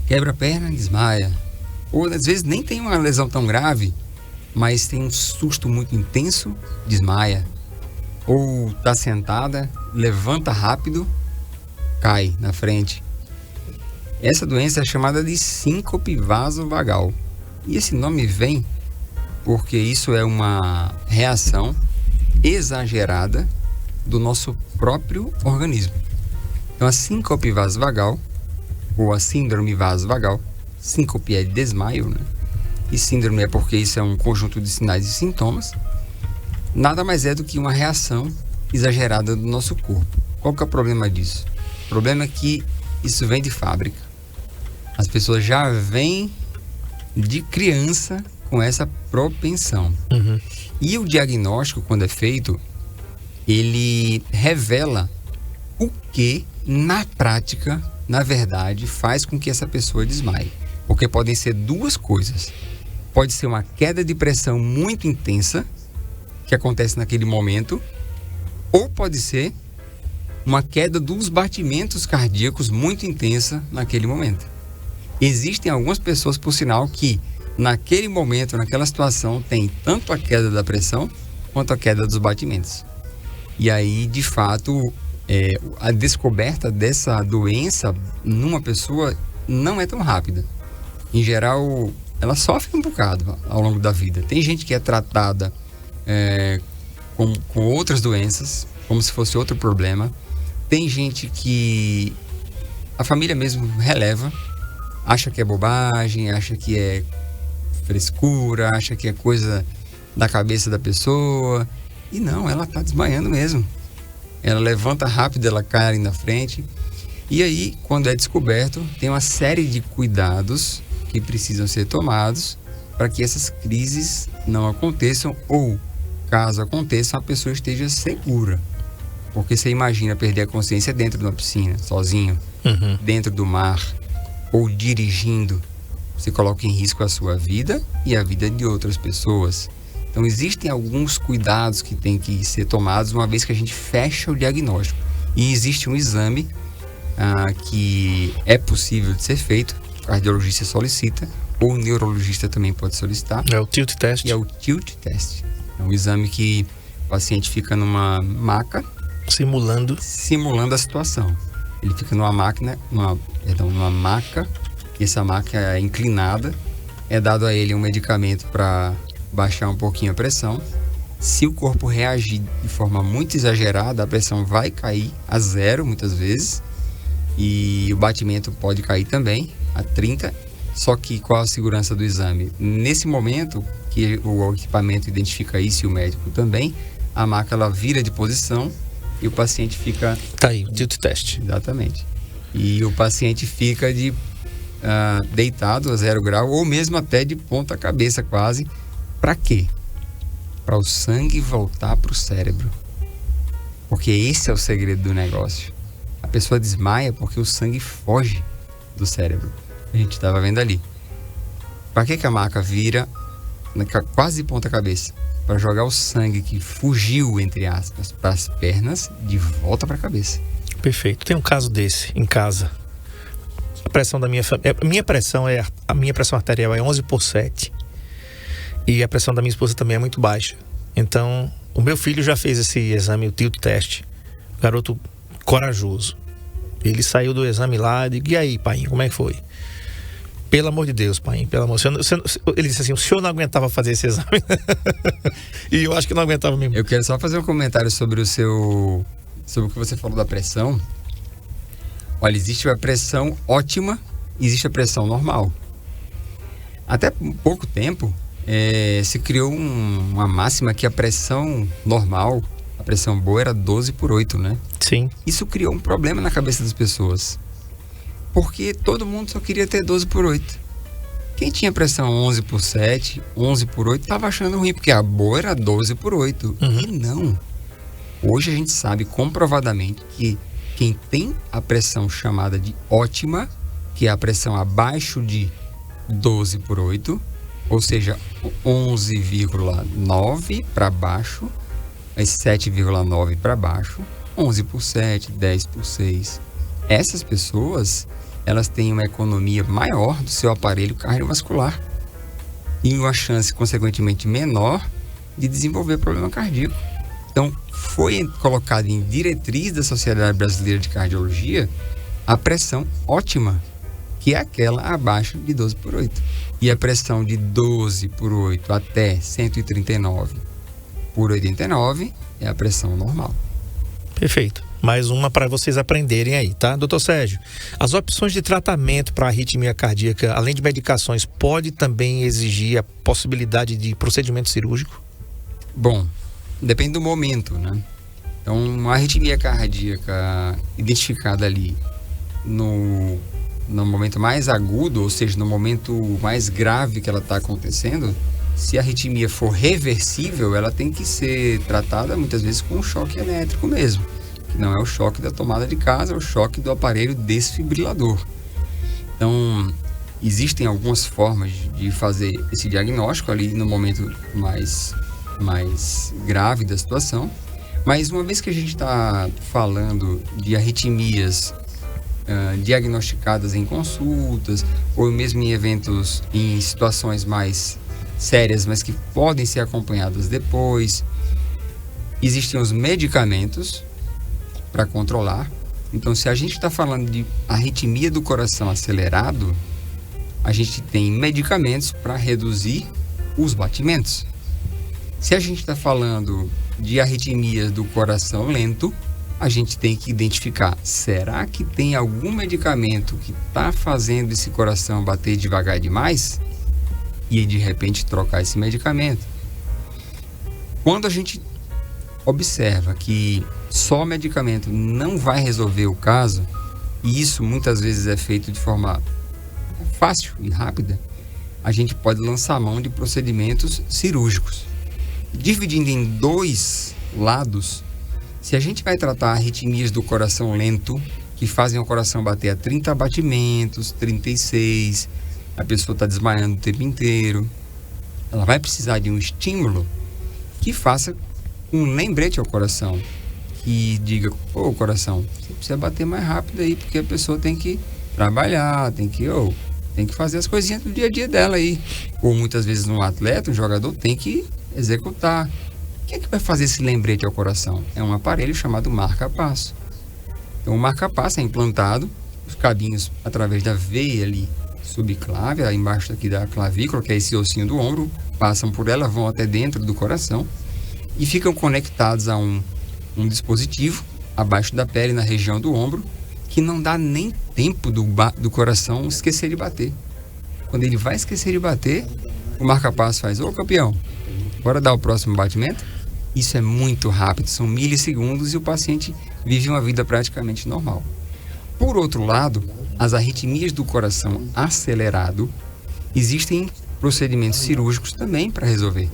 quebra a perna, desmaia. Ou às vezes nem tem uma lesão tão grave, mas tem um susto muito intenso, desmaia. Ou está sentada, levanta rápido, cai na frente. Essa doença é chamada de síncope vasovagal. E esse nome vem porque isso é uma reação exagerada do nosso próprio organismo. Então, a síncope vasovagal, ou a síndrome vasovagal, síncope é desmaio, né? E síndrome é porque isso é um conjunto de sinais e sintomas, nada mais é do que uma reação exagerada do nosso corpo. Qual que é o problema disso? O problema é que isso vem de fábrica. As pessoas já vêm de criança com essa propensão. E o diagnóstico, quando é feito, ele revela o que, na prática, na verdade, faz com que essa pessoa desmaie. Porque podem ser duas coisas. Pode ser uma queda de pressão muito intensa, que acontece naquele momento, ou pode ser uma queda dos batimentos cardíacos muito intensa naquele momento. Existem algumas pessoas, por sinal, que naquele momento, naquela situação, tem tanto a queda da pressão quanto a queda dos batimentos. E aí, de fato, a descoberta dessa doença numa pessoa não é tão rápida. Em geral, ela sofre um bocado ao longo da vida. Tem gente que é tratada com outras doenças, como se fosse outro problema. Tem gente que a família mesmo releva, acha que é bobagem, acha que é frescura, acha que é coisa da cabeça da pessoa. E não, ela está desmaiando mesmo. Ela levanta rápido, ela cai ali na frente. E aí, quando é descoberto, tem uma série de cuidados que precisam ser tomados para que essas crises não aconteçam, ou, caso aconteçam, a pessoa esteja segura. Porque você imagina perder a consciência dentro de uma piscina, sozinho, dentro do mar, ou dirigindo. Você coloca em risco a sua vida e a vida de outras pessoas. Então, existem alguns cuidados que têm que ser tomados uma vez que a gente fecha o diagnóstico. E existe um exame que é possível de ser feito, o cardiologista solicita, ou o neurologista também pode solicitar. É o tilt test. E é o tilt test. É um exame que o paciente fica numa maca, simulando a situação. Ele fica numa maca, e essa maca é inclinada. É dado a ele um medicamento para baixar um pouquinho a pressão. Se o corpo reagir de forma muito exagerada, a pressão vai cair a 0 muitas vezes. E o batimento pode cair também a 30. Só que qual a segurança do exame? Nesse momento que o equipamento identifica isso, e o médico também, a maca ela vira de posição e o paciente fica... Tá aí, o tilt test. Exatamente. E o paciente fica deitado a 0 grau, ou mesmo até de ponta cabeça quase. Para quê? Para o sangue voltar para o cérebro. Porque esse é o segredo do negócio. A pessoa desmaia porque o sangue foge do cérebro. A gente estava vendo ali. Para que a maca vira quase de ponta cabeça? Para jogar o sangue que fugiu, entre aspas, para as pernas, de volta para a cabeça. Perfeito. Tem um caso desse em casa. A pressão da minha família... A minha pressão arterial é 11/7. E a pressão da minha esposa também é muito baixa. Então, o meu filho já fez esse exame, o tilt test. Garoto corajoso. Ele saiu do exame lá e disse: e aí, pai, como é que foi? Pelo amor de Deus, pai, pelo amor. Ele disse assim: o senhor não aguentava fazer esse exame? E eu acho que não aguentava mesmo. Eu quero só fazer um comentário sobre o que você falou da pressão. Olha, existe a pressão ótima e existe a pressão normal. Até pouco tempo, se criou uma máxima que a pressão normal, a pressão boa, era 12/8, né? Sim. Isso criou um problema na cabeça das pessoas. Porque todo mundo só queria ter 12/8. Quem tinha pressão 11/7, 11/8, estava achando ruim, porque a boa era 12/8. E não. Hoje a gente sabe comprovadamente que quem tem a pressão chamada de ótima, que é a pressão abaixo de 12/8, ou seja, 11,9 para baixo, 7,9 para baixo, 11/7, 10/6. Essas pessoas, elas têm uma economia maior do seu aparelho cardiovascular e uma chance, consequentemente, menor de desenvolver problema cardíaco. Então, foi colocado em diretriz da Sociedade Brasileira de Cardiologia a pressão ótima, que é aquela abaixo de 12/8. E a pressão de 12/8 até 139/89 é a pressão normal. Perfeito. Mais uma para vocês aprenderem aí, tá? Doutor Sérgio, as opções de tratamento para arritmia cardíaca, além de medicações, pode também exigir a possibilidade de procedimento cirúrgico? Bom, depende do momento, né? Então, uma arritmia cardíaca identificada ali no momento mais agudo, ou seja, no momento mais grave que ela está acontecendo, se a arritmia for reversível, ela tem que ser tratada muitas vezes com um choque elétrico mesmo. Que não é o choque da tomada de casa, é o choque do aparelho desfibrilador. Então, existem algumas formas de fazer esse diagnóstico ali no momento mais grave da situação. Mas uma vez que a gente está falando de arritmias diagnosticadas em consultas, ou mesmo em eventos, em situações mais sérias, mas que podem ser acompanhadas depois, existem os medicamentos para controlar. Então, se a gente está falando de arritmia do coração acelerado, a gente tem medicamentos para reduzir os batimentos. Se a gente está falando de arritmias do coração lento, a gente tem que identificar, será que tem algum medicamento que está fazendo esse coração bater devagar demais? E de repente trocar esse medicamento. Quando a gente observa que só medicamento não vai resolver o caso, e isso muitas vezes é feito de forma fácil e rápida, a gente pode lançar mão de procedimentos cirúrgicos. Dividindo em dois lados, se a gente vai tratar arritmias do coração lento, que fazem o coração bater a 30 batimentos, 36, a pessoa está desmaiando o tempo inteiro, ela vai precisar de um estímulo que faça um lembrete ao coração, que diga, pô, coração, você precisa bater mais rápido aí, porque a pessoa tem que trabalhar, tem que fazer as coisinhas do dia a dia dela aí. Ou muitas vezes um atleta, um jogador, tem que executar. O que é que vai fazer esse lembrete ao coração? É um aparelho chamado marca-passo. Então o marca-passo é implantado, os cabinhos através da veia ali subclávia, embaixo aqui da clavícula, que é esse ossinho do ombro, passam por ela, vão até dentro do coração e ficam conectados a um dispositivo abaixo da pele, na região do ombro, que não dá nem tempo do coração esquecer de bater. Quando ele vai esquecer de bater, o marca-passo faz, ô campeão, bora dar o próximo batimento? Isso é muito rápido, são milissegundos e o paciente vive uma vida praticamente normal. Por outro lado, as arritmias do coração acelerado, existem procedimentos cirúrgicos também para resolver.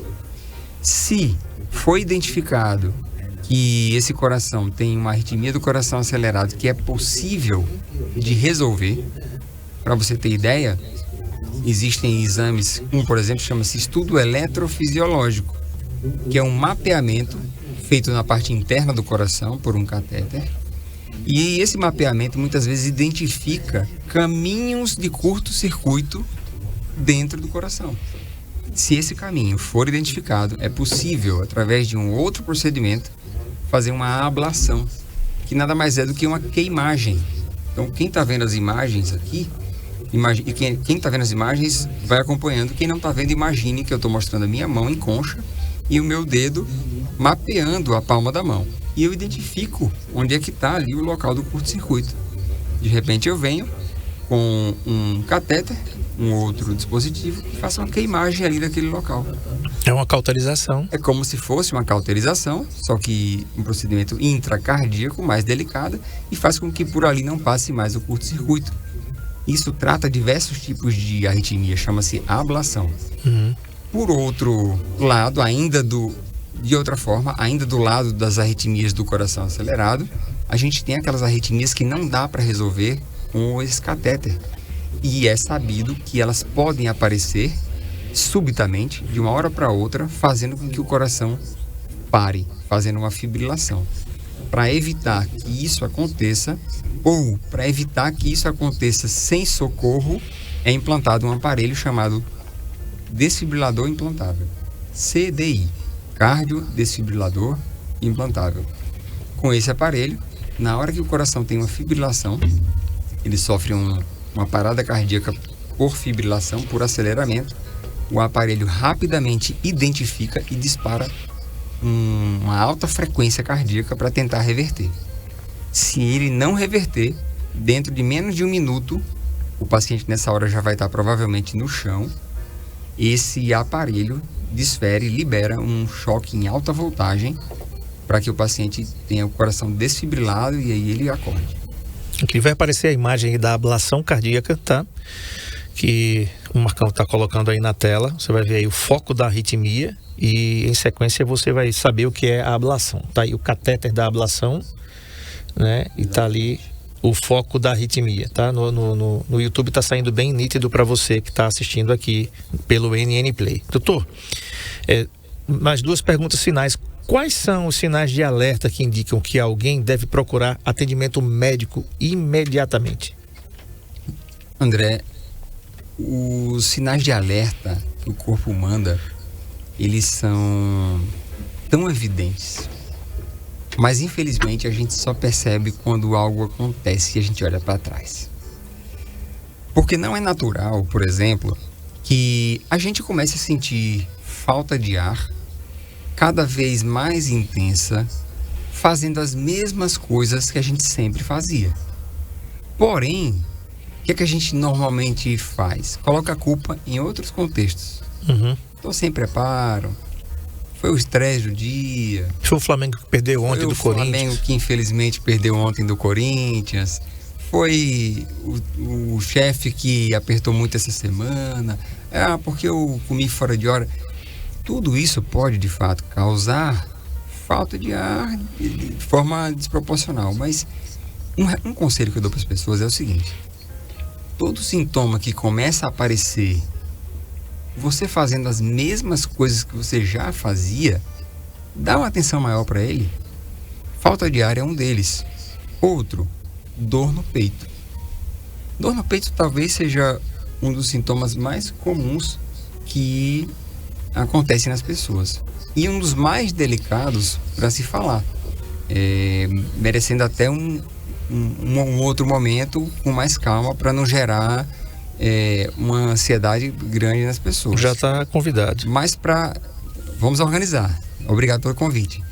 Se foi identificado que esse coração tem uma arritmia do coração acelerado que é possível de resolver, para você ter ideia, existem exames, por exemplo, chama-se estudo eletrofisiológico, que é um mapeamento feito na parte interna do coração por um catéter. E esse mapeamento muitas vezes identifica caminhos de curto-circuito dentro do coração. Se esse caminho for identificado, é possível, através de um outro procedimento, fazer uma ablação, que nada mais é do que uma queimagem. Então, quem está vendo as imagens aqui, quem está vendo as imagens vai acompanhando. Quem não está vendo, imagine que eu estou mostrando a minha mão em concha e o meu dedo mapeando a palma da mão. E eu identifico onde é que está ali o local do curto-circuito. De repente eu venho com um catéter, um outro dispositivo, que faça uma queimagem ali daquele local. É uma cauterização. É como se fosse uma cauterização, só que um procedimento intracardíaco mais delicado e faz com que por ali não passe mais o curto-circuito. Isso trata diversos tipos de arritmia, chama-se ablação. Por outro lado, ainda do lado das arritmias do coração acelerado, a gente tem aquelas arritmias que não dá para resolver com esse catéter. E é sabido que elas podem aparecer subitamente, de uma hora para outra, fazendo com que o coração pare, fazendo uma fibrilação. Para evitar que isso aconteça, ou para evitar que isso aconteça sem socorro, é implantado um aparelho chamado desfibrilador implantável, CDI, cardiodesfibrilador implantável. Com esse aparelho, na hora que o coração tem uma fibrilação, ele sofre uma parada cardíaca por fibrilação, por aceleramento, o aparelho rapidamente identifica e dispara uma alta frequência cardíaca para tentar reverter. Se ele não reverter, dentro de menos de 1 minuto, o paciente nessa hora já vai estar provavelmente no chão. Esse aparelho desfere, libera um choque em alta voltagem para que o paciente tenha o coração desfibrilado e aí ele acorde. Aqui vai aparecer a imagem aí da ablação cardíaca, tá? Que o Marcão está colocando aí na tela. Você vai ver aí o foco da arritmia e em sequência você vai saber o que é a ablação. Tá aí o catéter da ablação, né? E tá ali o foco da arritmia, tá? No YouTube tá saindo bem nítido para você que está assistindo aqui pelo NN Play. Doutor, mais 2 perguntas finais. Quais são os sinais de alerta que indicam que alguém deve procurar atendimento médico imediatamente? André, os sinais de alerta que o corpo manda, eles são tão evidentes. Mas infelizmente a gente só percebe quando algo acontece e a gente olha para trás. Porque não é natural, por exemplo, que a gente comece a sentir falta de ar cada vez mais intensa, fazendo as mesmas coisas que a gente sempre fazia. Porém, o que é que a gente normalmente faz? Coloca a culpa em outros contextos. Estou sem preparo. Foi o estresse do dia. Foi o Flamengo que perdeu ontem do Corinthians. Foi o Flamengo que infelizmente perdeu ontem do Corinthians. Foi o chefe que apertou muito essa semana. Porque eu comi fora de hora. Tudo isso pode, de fato, causar falta de ar de forma desproporcional. Mas um conselho que eu dou para as pessoas é o seguinte. Todo sintoma que começa a aparecer, você fazendo as mesmas coisas que você já fazia, dá uma atenção maior para ele. Falta de ar é um deles. Outro, dor no peito. Dor no peito talvez seja um dos sintomas mais comuns que acontecem nas pessoas. E um dos mais delicados para se falar. Merecendo até um outro momento com mais calma para não gerar uma ansiedade grande nas pessoas. Já está convidado. Mas vamos organizar. Obrigado pelo convite.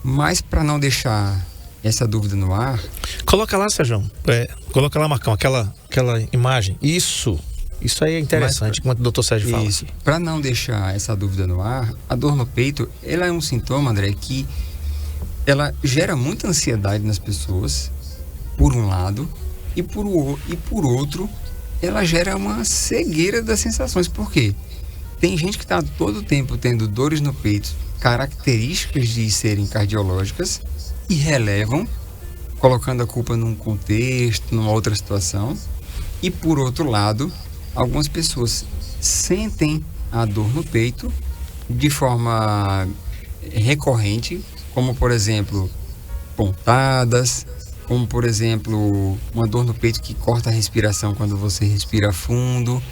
Mas para não deixar essa dúvida no ar... Coloca lá, Sérgio. Coloca lá, Marcão, aquela imagem. Isso aí é interessante, como o doutor Sérgio fala. Isso. Para não deixar essa dúvida no ar, a dor no peito, ela é um sintoma, André, que ela gera muita ansiedade nas pessoas, por um lado, e por outro, ela gera uma cegueira das sensações. Por quê? Tem gente que está todo o tempo tendo dores no peito, características de serem cardiológicas, e relevam, colocando a culpa num contexto, numa outra situação. E por outro lado, algumas pessoas sentem a dor no peito de forma recorrente, como por exemplo, pontadas, como por exemplo, uma dor no peito que corta a respiração quando você respira fundo.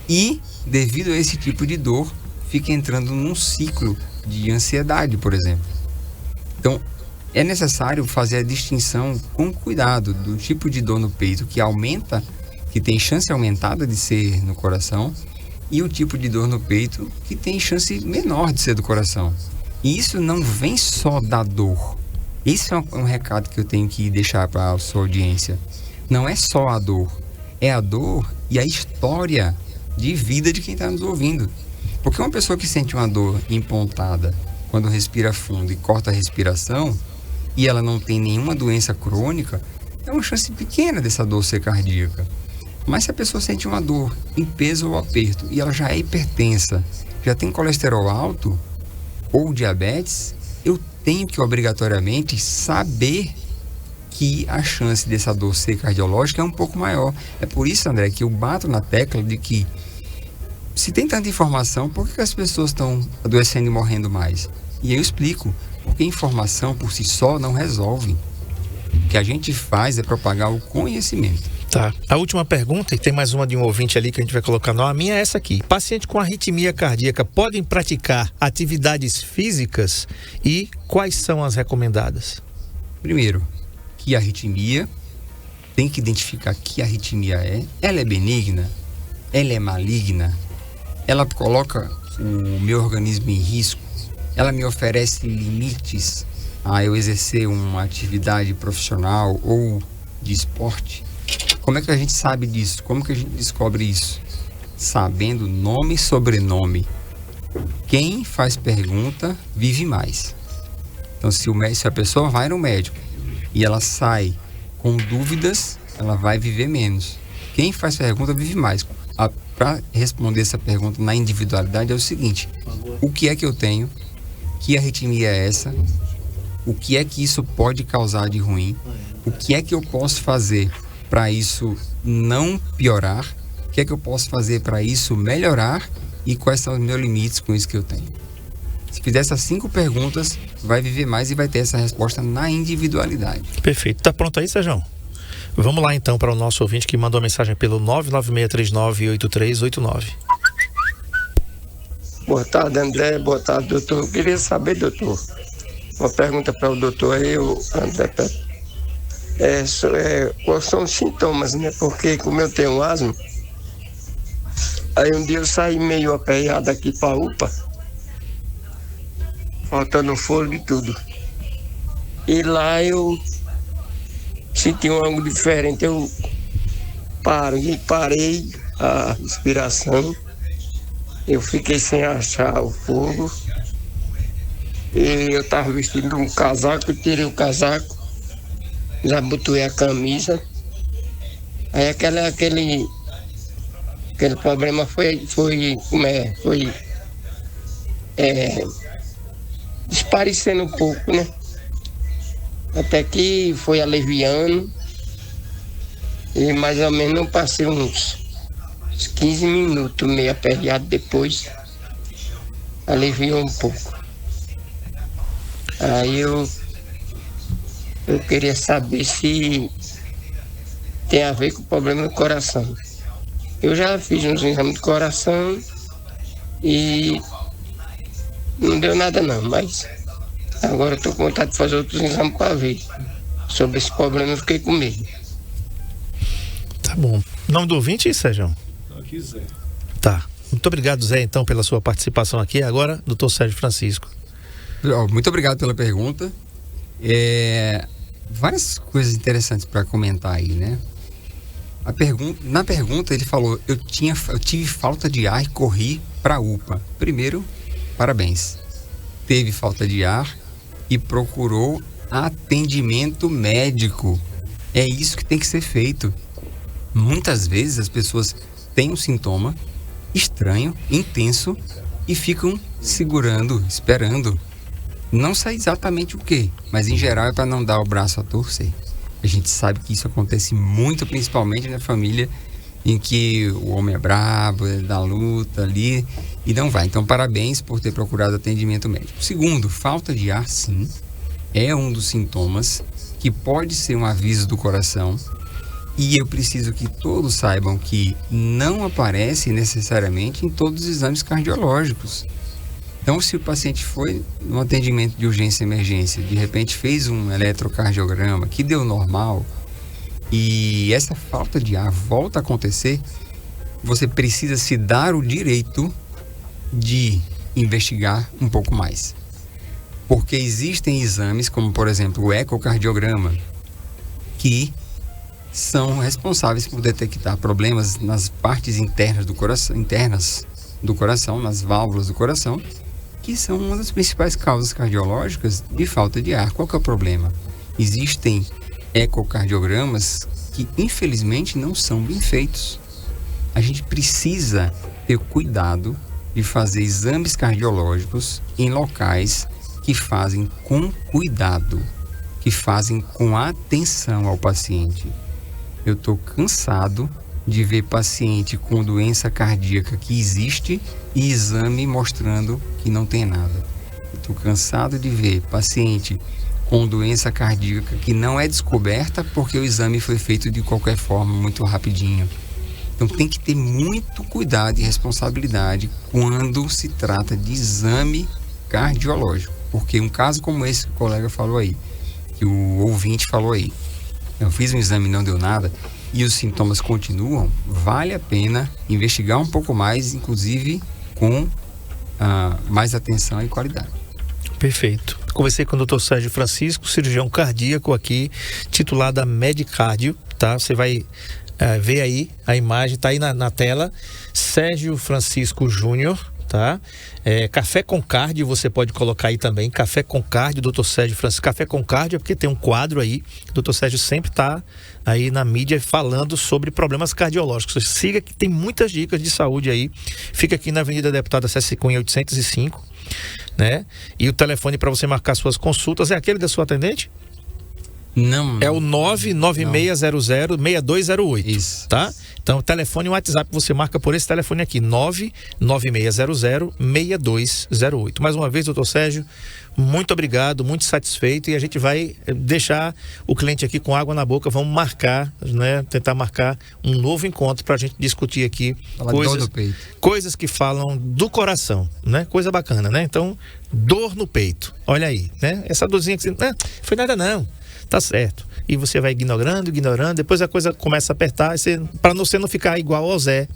E, devido a esse tipo de dor, fica entrando num ciclo de ansiedade, por exemplo. Então, é necessário fazer a distinção com cuidado do tipo de dor no peito que aumenta, que tem chance aumentada de ser no coração, e o tipo de dor no peito que tem chance menor de ser do coração. E isso não vem só da dor. Esse é um recado que eu tenho que deixar para a sua audiência. Não é só a dor. É a dor e a história de vida de quem está nos ouvindo. Porque uma pessoa que sente uma dor empontada quando respira fundo e corta a respiração, e ela não tem nenhuma doença crônica, é uma chance pequena dessa dor ser cardíaca. Mas se a pessoa sente uma dor em peso ou aperto e ela já é hipertensa, já tem colesterol alto ou diabetes, eu tenho que obrigatoriamente saber que a chance dessa dor ser cardiológica é um pouco maior. É por isso, André, que eu bato na tecla de que se tem tanta informação, por que as pessoas estão adoecendo e morrendo mais? E eu explico, porque informação por si só não resolve. O que a gente faz é propagar o conhecimento. Tá. A última pergunta, e tem mais uma de um ouvinte ali que a gente vai colocar no ar, a minha é essa aqui. Pacientes com arritmia cardíaca podem praticar atividades físicas e quais são as recomendadas? Primeiro, que a arritmia, tem que identificar que a arritmia ela é benigna, ela é maligna, ela coloca o meu organismo em risco. ela me oferece limites a eu exercer uma atividade profissional ou de esporte? Como é que a gente sabe disso? Como que a gente descobre isso? Sabendo nome e sobrenome. Quem faz pergunta vive mais. Então, se a pessoa vai no médico e ela sai com dúvidas, ela vai viver menos. Quem faz pergunta vive mais. Para responder essa pergunta na individualidade é o seguinte: o que é que eu tenho? Que arritmia é essa? O que é que isso pode causar de ruim? O que é que eu posso fazer para isso não piorar? O que é que eu posso fazer para isso melhorar? E quais são os meus limites com isso que eu tenho? Se fizer essas 5 perguntas, vai viver mais e vai ter essa resposta na individualidade. Perfeito. Tá pronto aí, Sérgio? Vamos lá então para o nosso ouvinte que mandou mensagem pelo 996398389. Boa tarde, André. Boa tarde, doutor. Eu queria saber, doutor, uma pergunta para o doutor aí, o André. Quais são os sintomas, né? Porque como eu tenho asma, aí um dia eu saí meio aperreado aqui para a UPA, faltando fôlego e tudo. E lá eu senti algo diferente, eu parei a respiração, eu fiquei sem achar o fogo, e eu estava vestindo um casaco, eu tirei o casaco, já botei a camisa, aí aquele problema foi desaparecendo um pouco, né? Até que foi aliviando e mais ou menos eu passei uns 15 minutos meio aperreado, depois aliviou um pouco. Aí eu queria saber se tem a ver com o problema do coração. Eu já fiz uns exames de coração e não deu nada não, mas agora eu estou com vontade de fazer outros exames para ver. Sobre esse problema eu fiquei com medo. Tá bom. Nome do ouvinte, Sérgio? Aqui, Zé. Tá. Muito obrigado, Zé, então, pela sua participação aqui. Agora, doutor Sérgio Francisco. Muito obrigado pela pergunta. Várias coisas interessantes para comentar aí, né? Na pergunta ele falou: eu tive falta de ar e corri para a UPA. Primeiro, parabéns. Teve falta de ar e procurou atendimento médico. É isso que tem que ser feito. Muitas vezes as pessoas têm um sintoma estranho, intenso, e ficam segurando, esperando. Não sei exatamente o que, mas em geral é para não dar o braço a torcer. A gente sabe que isso acontece muito, principalmente na família em que o homem é brabo, é da luta ali e não vai. Então, parabéns por ter procurado atendimento médico. Segundo, falta de ar, sim, é um dos sintomas que pode ser um aviso do coração. E eu preciso que todos saibam que não aparece necessariamente em todos os exames cardiológicos. Então, se o paciente foi no atendimento de urgência e emergência, de repente fez um eletrocardiograma que deu normal e essa falta de ar volta a acontecer, você precisa se dar o direito de investigar um pouco mais. Porque existem exames, como por exemplo o ecocardiograma, que são responsáveis por detectar problemas nas partes internas do coração, nas válvulas do coração, que são uma das principais causas cardiológicas de falta de ar. Qual que é o problema? Existem ecocardiogramas que infelizmente não são bem feitos. A gente precisa ter cuidado de fazer exames cardiológicos em locais que fazem com cuidado, que fazem com atenção ao paciente. Eu estou cansado de ver paciente com doença cardíaca que existe e exame mostrando que não tem nada. Estou cansado de ver paciente com doença cardíaca que não é descoberta porque o exame foi feito de qualquer forma, muito rapidinho. Então tem que ter muito cuidado e responsabilidade quando se trata de exame cardiológico. Porque um caso como esse que o colega falou aí, que o ouvinte falou aí, eu fiz um exame e não deu nada, e os sintomas continuam, vale a pena investigar um pouco mais, inclusive com mais atenção e qualidade. Perfeito. Conversei com o Dr. Sérgio Francisco, cirurgião cardíaco aqui, titular da Medcardio, tá? Você vai ver aí a imagem, tá aí na tela. Sérgio Francisco Júnior, tá? Café com Cardio, você pode colocar aí também. Café com Cardio, Dr. Sérgio Francisco. Café com Cardio é porque tem um quadro aí. O Dr. Sérgio sempre tá aí na mídia falando sobre problemas cardiológicos. Siga que tem muitas dicas de saúde aí. Fica aqui na Avenida Deputada César Cunha 805, né? E o telefone para você marcar suas consultas é aquele da sua atendente? Não. É o 99600-6208. Isso. Tá? Então, telefone e WhatsApp você marca por esse telefone aqui, 99600-6208. Mais uma vez, doutor Sérgio, muito obrigado, muito satisfeito, e a gente vai deixar o cliente aqui com água na boca. Vamos marcar, né? Tentar marcar um novo encontro para a gente discutir aqui coisas que falam do coração, né? Coisa bacana, né? Então, dor no peito, olha aí, né? Essa dorzinha que você... foi nada não. Tá certo. E você vai ignorando, depois a coisa começa a apertar, para você não ficar igual ao Zé,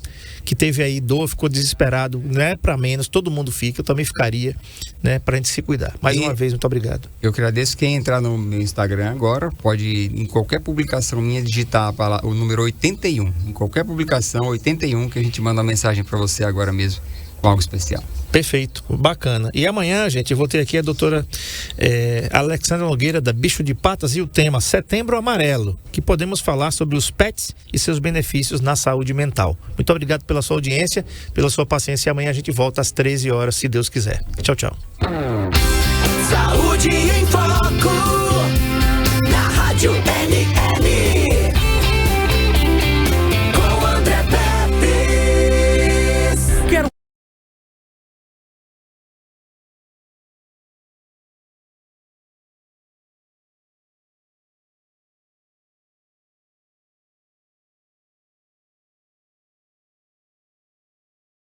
que teve aí dor, ficou desesperado, não é para menos, todo mundo fica, eu também ficaria, né, pra gente se cuidar. Mais uma vez, muito obrigado. Eu agradeço. Quem entrar no meu Instagram agora, pode, em qualquer publicação minha, digitar o número 81, em qualquer publicação, 81, que a gente manda uma mensagem para você agora mesmo, com algo especial. Perfeito, bacana. E amanhã, gente, eu vou ter aqui a doutora Alexandra Nogueira, da Bicho de Patas, e o tema Setembro Amarelo, que podemos falar sobre os pets e seus benefícios na saúde mental. Muito obrigado pela sua audiência, pela sua paciência, e amanhã a gente volta às 13 horas, se Deus quiser. Tchau, tchau.